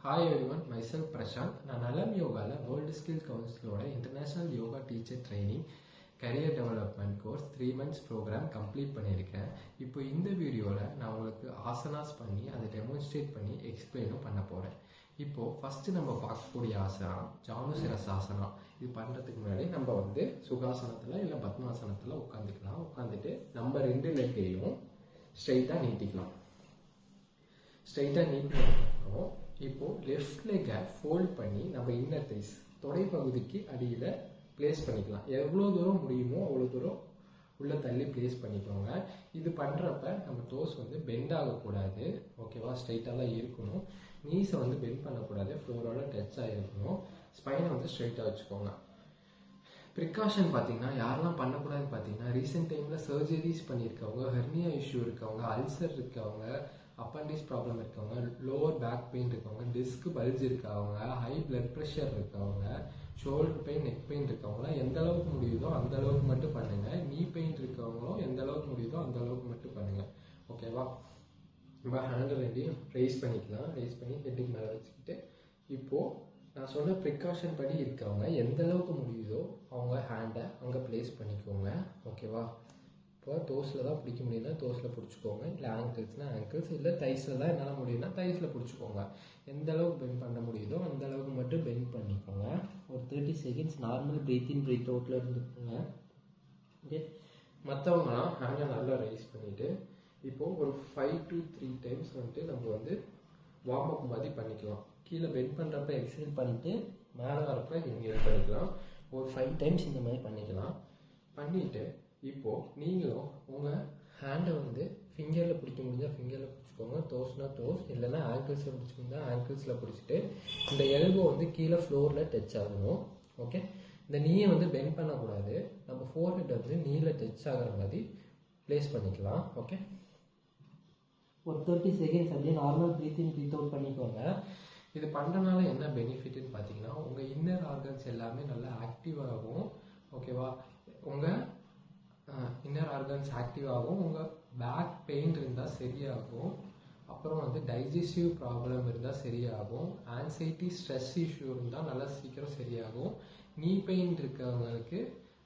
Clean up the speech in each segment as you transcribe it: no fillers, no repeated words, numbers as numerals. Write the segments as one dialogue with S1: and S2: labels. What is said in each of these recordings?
S1: Hi everyone, myself Prashant. நான் நலம் யோகால வேர்ல்டு ஸ்கில் கவுன்சிலோட international yoga teacher training career development course 3 months program complete பண்ணியிருக்கேன். இப்போ இந்த வீடியோவில் நான் உங்களுக்கு ஆசனாஸ் பண்ணி அதை டெமான்ஸ்ட்ரேட் பண்ணி எக்ஸ்பிளைனும் பண்ண போகிறேன். இப்போது ஃபஸ்ட்டு நம்ம பார்க்கக்கூடிய ஆசனம் ஜானுசிரசாசனா. இது பண்ணுறதுக்கு முன்னாடி நம்ம சுகாசனத்தில் இல்லை பத்மாசனத்தில் உட்காந்துக்கலாம். உட்காந்துட்டு நம்ம 2 லெக்கையும் ஸ்ட்ரைட்டாக நீட்டிக்கலாம். ஸ்ட்ரைட்டாக நீட்டினதுக்கப்புறம் இப்போது லெஃப்ட் லெக்கை ஃபோல்ட் பண்ணி நம்ம இன்னர் தைஸ் தொடை பகுதிக்கு அடியில் பிளேஸ் பண்ணிக்கலாம். எவ்வளோ தூரம் முடியுமோ அவ்வளோ தூரம் உள்ளே தள்ளி பிளேஸ் பண்ணிக்கோங்க. இது பண்ணுறப்ப நம்ம டோஸ் பெண்ட் ஆகக்கூடாது. ஓகேவா? ஸ்ட்ரைட்டாக தான் இருக்கணும். நீஸை பெண்ட் பண்ணக்கூடாது. ஃப்ளோரோட டச் ஆகிருக்கணும். ஸ்பைனை ஸ்ட்ரைட்டாக வச்சுக்கோங்க. ப்ரிகாஷன் பார்த்தீங்கன்னா யாரெல்லாம் பண்ணக்கூடாதுன்னு பார்த்தீங்கன்னா ரீசெண்ட் டைமில் சர்ஜரிஸ் பண்ணியிருக்கவங்க, ஹெர்னியா இஷ்யூ இருக்கவங்க, அல்சர் இருக்கவங்க, அப்பண்டிஸ் ப்ராப்ளம் இருக்கவங்க, லோவர் பேக் பெயின் இருக்கவங்க, டிஸ்க் பல்ஜ் இருக்கவங்க, ஹை பிளட் ப்ரெஷர் இருக்கவங்க, ஷோல்டர் பெயின், நெக் பெயின் இருக்கவங்களாம் எந்த அளவுக்கு முடியுதோ அந்த அளவுக்கு மட்டும் பண்ணுங்க. நீ பெயின் இருக்கவங்களும் எந்த அளவுக்கு முடியுதோ அந்த அளவுக்கு மட்டும் பண்ணுங்க. ஓகேவா? நம்ம ஹேண்ட் ரெண்டையும் ரைஸ் பண்ணிக்கலாம். ரைஸ் பண்ணி ஹெட்டுக்கு மேலே வச்சுக்கிட்டு இப்போது நான் சொன்ன ப்ரிகாஷன் படி இருக்கவங்க எந்த அளவுக்கு முடியுதோ அவங்க ஹேண்டை அங்கே ப்ளேஸ் பண்ணிக்கோங்க. ஓகேவா? இப்போ டோஸில் தான் பிடிக்க முடியும்னா டோஸில் பிடிச்சிக்கோங்க. இல்லை ஆங்கிள்ஸ்னால் ஆங்கிள்ஸ், இல்லை தைஸில் தான் என்னால் முடியும்னா தைஸில் பிடிச்சிக்கோங்க. எந்த அளவுக்கு பெண்ட் பண்ண முடியுதோ அந்த அளவுக்கு மட்டும் பெண்ட் பண்ணிக்கோங்க. ஒரு 30 seconds normal breath in breathe அவுட்டில் இருந்துக்கோங்க. ஓகே? மற்றவங்களாம் ஹேண்டை நல்லா ரைஸ் பண்ணிவிட்டு இப்போது ஒரு 5 to 3 times நம்ம வார்ம் அப் மாதிரி பண்ணிக்கலாம். கீழே பெண்ட் பண்ணுறப்ப எக்ஸசைஸ் பண்ணிவிட்டு மேலே வரப்ப இன்ஹேல் பண்ணிக்கலாம். ஒரு 5 times இந்த மாதிரி பண்ணிக்கலாம். பண்ணிவிட்டு இப்போது நீங்களும் உங்கள் ஹேண்டை ஃபிங்கரில் பிடிக்க முடிஞ்சால் ஃபிங்கரில் பிடிச்சிக்கோங்க. டோஸ்னா டோஸ், இல்லைன்னா ஆங்கிள்ஸில் பிடிச்சிருந்தா ஆங்கிள்ஸில் பிடிச்சிட்டு இந்த எல்போ கீழே ஃப்ளோரில் டச் ஆகணும். ஓகே? இந்த நீயை பெண்ட் பண்ணக்கூடாது. நம்ம ஃபோர்ஹெட் நீல டச் ஆகிற மாதிரி ப்ளேஸ் பண்ணிக்கலாம். ஓகே? ஒரு 30 seconds அப்படியே normal breath in breathe out பண்ணிக்கோங்க. இது பண்ணுறதுனால என்ன பெனிஃபிட்னு பார்த்தீங்கன்னா உங்கள் இன்னர் ஆர்கன்ஸ் எல்லாமே நல்லா ஆக்டிவ் ஆகும். ஓகேவா? உங்கள் இன்னர் ஆர்கன்ஸ் ஆக்டிவ் ஆகும். உங்கள் பேக் பெயின் இருந்தால் சரியாகும். அப்புறம் டைஜஸ்டிவ் ப்ராப்ளம் இருந்தால் சரியாகும். ஆன்சைட்டி ஸ்ட்ரெஸ் இஷ்யூ இருந்தால் நல்லா சீக்கிரம் சரியாகும். நீ பெயின் இருக்கவங்களுக்கு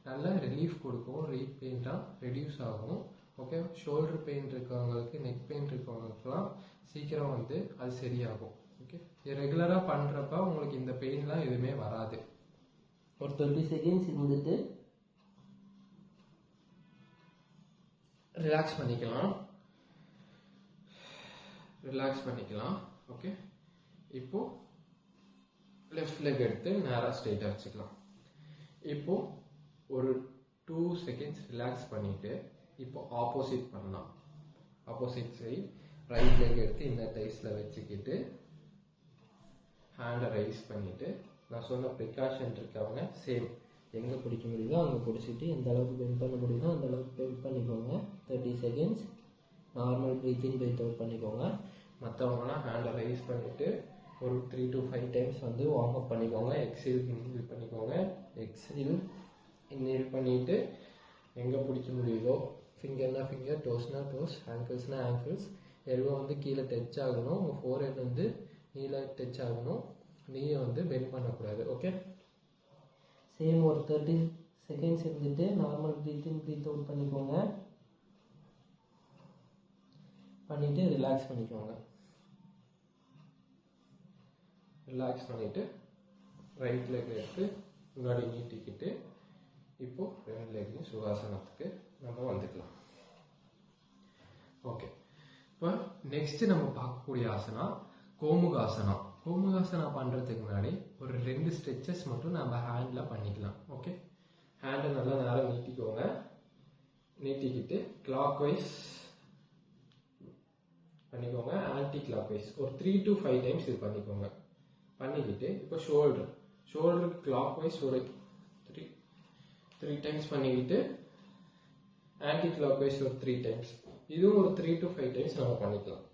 S1: நல்லா ரிலீஃப் கொடுக்கும். ரீட் பெயின்லாம் ரெடியூஸ் ஆகும். ஓகே? ஷோல்டர் பெயின் இருக்கவங்களுக்கு, நெக் பெயின் இருக்கவங்களுக்குலாம் சீக்கிரம் அது சரியாகும். ஓகே? இது ரெகுலராக பண்ணுறப்ப உங்களுக்கு இந்த பெயின்லாம் எதுவுமே வராது. ஒரு 30 seconds இருந்துட்டு ரிலாக்ஸ் பண்ணிக்கலாம். ஓகே? இப்போ லெஃப்ட் லெக் எடுத்து நேராக ஸ்ட்ரைட்டாக வச்சுக்கலாம். இப்போ ஒரு 2 seconds ரிலாக்ஸ் பண்ணிட்டு இப்போ ஆப்போசிட் பண்ணலாம். ஆப்போசிட் சைட் ரைட் லெக் எடுத்து இந்த டைஸில் வச்சுக்கிட்டு ஹேண்டை ரைஸ் பண்ணிட்டு நான் சொன்ன ப்ரிகாஷன் இருக்கவங்க சேம் எங்கே பிடிக்க முடியுதோ அங்கே பிடிச்சிட்டு எந்த அளவுக்கு பெண்ட் பண்ண முடியுதோ அந்த அளவுக்கு பெண்ட் பண்ணிக்கோங்க. 30 seconds normal breath in breathe out பண்ணிக்கோங்க. மற்றவங்களாம் ஹேண்டை ரைஸ் பண்ணிவிட்டு ஒரு 3 to 5 times வார்ம் அப் பண்ணிக்கோங்க. எக்ஸேல் இன்ஹேல் பண்ணிக்கோங்க. எக்ஸேல் இன்ஹேல் பண்ணிவிட்டு எங்கே பிடிக்க முடியுதோ ஃபிங்கர்னா ஃபிங்கர், டோஸ்னா டோஸ், ஆங்கிள்ஸ்னா ஆங்கிள்ஸ், எல்போ கீழே டச் ஆகணும். உங்கள் ஃபோர்ஹெட் நீல டச் ஆகணும். நீயை பெண்ட் பண்ணக்கூடாது. ஓகே? சேம் ஒரு 30 seconds இருந்துட்டு normal breath in breathe out பண்ணிக்கோங்க. பண்ணிவிட்டு ரிலாக்ஸ் பண்ணிக்கோங்க. ரிலாக்ஸ் பண்ணிவிட்டு ரைட் லெக் எடுத்து முன்னாடி நீட்டிக்கிட்டு இப்போது 2 லெக்கையும் சுகாசனத்துக்கு நம்ம வந்துக்கலாம். ஓகே? இப்போ நெக்ஸ்ட்டு நம்ம பார்க்கக்கூடிய ஆசனா கோமுகாசனா. கோமுகாசனா பண்ணுறதுக்கு முன்னாடி ஒரு 2 stretches மட்டும் நம்ம ஹேண்டில் பண்ணிக்கலாம். ஓகே? ஹேண்டை நல்லா நேரம் நீட்டிக்கோங்க. நீட்டிக்கிட்டு கிளாக் வைஸ் பண்ணிக்கோங்க. ஆன்டி கிளாக் வைஸ் ஒரு 3 to 5 times இது பண்ணிக்கோங்க. பண்ணிக்கிட்டு இப்போ ஷோல்டருக்கு கிளாக் வைஸ் ஒரு 3 times பண்ணிக்கிட்டு ஆன்டி கிளாக் வைஸ் ஒரு 3 times. இதுவும் ஒரு 3 to 5 times நம்ம பண்ணிக்கலாம்.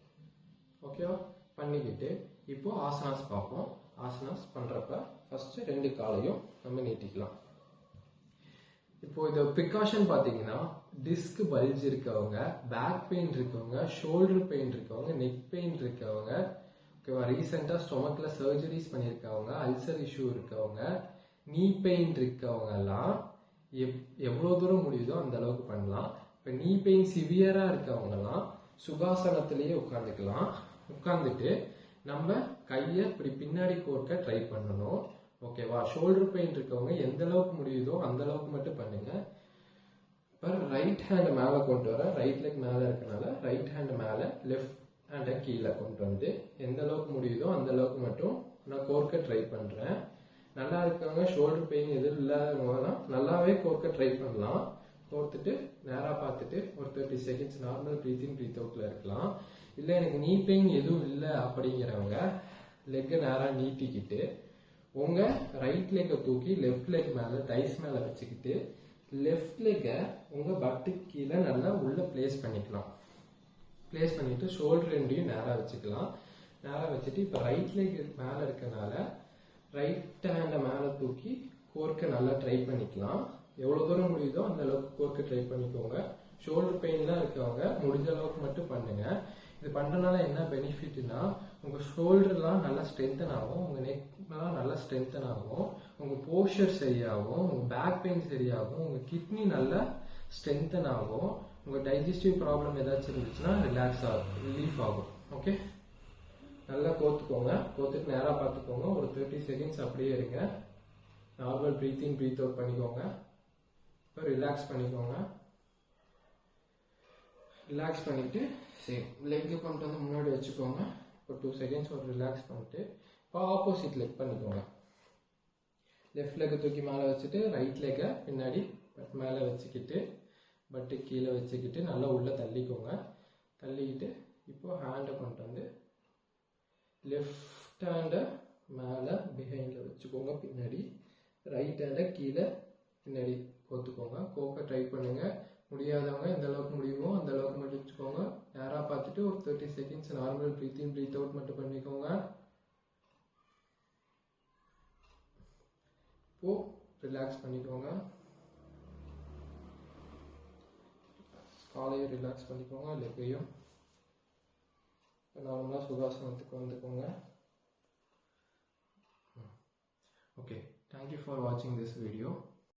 S1: ஓகேவா? பண்ணிக்கிட்டு இப்போ ஆசனாஸ் பார்ப்போம். ஆசனாஸ் பண்ணுறப்ப ஃபஸ்ட்டு 2 காலையும் நம்ம நீட்டிக்கலாம். இப்போ இந்த ப்ரிகாஷன் பார்த்தீங்கன்னா டிஸ்க் பல்ஜ் இருக்கவங்க, பேக் பெயின் இருக்கவங்க, ஷோல்டர் பெயின் இருக்கவங்க, நெக் பெயின் இருக்கவங்க, ஓகேவா? ரீசெண்டாக ஸ்டொமக்கில் சர்ஜரிஸ் பண்ணியிருக்கவங்க, அல்சர் இஷ்யூ இருக்கவங்க, நீ பெயின் இருக்கவங்க எல்லாம் எவ்வளோ தூரம் முடியுதோ அந்த அளவுக்கு பண்ணலாம். இப்போ நீ பெயின் சிவியராக இருக்கவங்கலாம் சுகாசனத்திலேயே உட்காந்துக்கலாம். உட்காந்துட்டு நம்ம கையை இப்படி பின்னாடி கோர்க்க ட்ரை பண்ணணும். ஓகேவா? ஷோல்டர் பெயின் இருக்கவங்க எந்த அளவுக்கு முடியுதோ அந்த அளவுக்கு மட்டும் பண்ணுங்க. இப்போ ரைட் ஹேண்டை மேலே கொண்டு வர, ரைட் லெக் மேலே இருக்கனால ரைட் ஹேண்டு மேலே, லெஃப்ட் ஹேண்டை கீழே கொண்டு வந்து எந்த அளவுக்கு முடியுதோ அந்த அளவுக்கு மட்டும் நான் கோர்க்க ட்ரை பண்ணுறேன். நல்லா இருக்கவங்க, ஷோல்டர் பெயின் எதுவும் இல்லாதவங்க நல்லாவே கோர்க்க ட்ரை பண்ணலாம். கோர்த்துட்டு நேராக பார்த்துட்டு ஒரு 30 seconds normal breath in breathe அவுட்டில் இருக்கலாம். இல்லை எனக்கு நீ பெயின் எதுவும் இல்லை அப்படிங்கிறவங்க லெக்கை நேராக நீட்டிக்கிட்டு உங்கள் ரைட் லெக்கை தூக்கி லெஃப்ட் லெக் மேலே தைஸ் மேலே வச்சுக்கிட்டு லெஃப்ட் லெக்கை உங்கள் பட்டுக்கு கீழே நல்லா உள்ளே பிளேஸ் பண்ணிக்கலாம். பிளேஸ் பண்ணிவிட்டு ஷோல்டர் ரெண்டையும் நேராக வச்சுக்கலாம். நேராக வச்சுட்டு இப்போ ரைட் லெக் மேலே இருக்கனால ரைட் ஹேண்டை மேலே தூக்கி கோர்க்க நல்லா ட்ரை பண்ணிக்கலாம். எவ்வளோ தூரம் முடியுதோ அந்த அளவுக்கு கோர்க்க ட்ரை பண்ணிக்கோங்க. ஷோல்டர் பெயின்லாம் இருக்கவங்க முடிஞ்ச அளவுக்கு மட்டும் பண்ணுங்க. இது பண்ணுறதுனால என்ன பெனிஃபிட்னா, உங்கள் ஷோல்டர்லாம் நல்லா ஸ்ட்ரென்தன் ஆகும், உங்கள் நெக்லாம் நல்லா ஸ்ட்ரென்தன் ஆகும், உங்கள் போஸ்டர் சரியாகும், உங்கள் பேக் பெயின் சரியாகும், உங்கள் கிட்னி நல்லா ஸ்ட்ரென்தன் ஆகும், உங்கள் டைஜஸ்டிவ் ப்ராப்ளம் ஏதாச்சும் இருந்துச்சுன்னா ரிலாக்ஸ் ஆகும், ரிலீஃப் ஆகும். ஓகே, நல்லா கோத்துக்கோங்க. கோத்துட்டு நேராக பார்த்துக்கோங்க. ஒரு 30 செகண்ட்ஸ் அப்படியே இருங்க. Normal breath in breathe out பண்ணிக்கோங்க. இப்போ ரிலாக்ஸ் பண்ணிக்கோங்க. ரிலாக்ஸ் பண்ணிட்டு சேம் லெக்கு கொண்டு வந்து முன்னாடி வச்சுக்கோங்க. ஒரு 2 செகண்ட்ஸ் ஒரு ரிலாக்ஸ் பண்ணிட்டு இப்போ ஆப்போசிட் லெக் பண்ணிக்கோங்க. லெஃப்ட் லெக்கை தூக்கி மேலே வச்சுட்டு ரைட் லெக்கை பின்னாடி பட் மேலே வச்சுக்கிட்டு பட்டு கீழே வச்சுக்கிட்டு நல்லா உள்ளே தள்ளிக்கோங்க. தள்ளிக்கிட்டு இப்போ ஹேண்டை கொண்டு வந்து லெஃப்ட் ஹேண்டை மேலே பிஹைண்டில் வச்சுக்கோங்க. பின்னாடி ரைட் ஹேண்டை கீழே பின்னாடி கோத்துக்கோங்க. கோக்க ட்ரை பண்ணுங்க. முடியாதவங்க எந்த அளவுக்கு முடியுமோ அந்த அளவுக்கு மட்டும் வச்சுக்கோங்க. நேராக பார்த்துட்டு ஒரு 30 seconds normal breath in breathe out மட்டும் பண்ணிக்கோங்க. இப்போ ரிலாக்ஸ் பண்ணிக்கோங்க. காலையும் ரிலாக்ஸ் பண்ணிக்கோங்க, லெக்கையும். நார்மலாக சுகாசனத்துக்கு வந்துக்கோங்க. ஓகே, தேங்க்யூ ஃபார் வாட்சிங் திஸ் வீடியோ.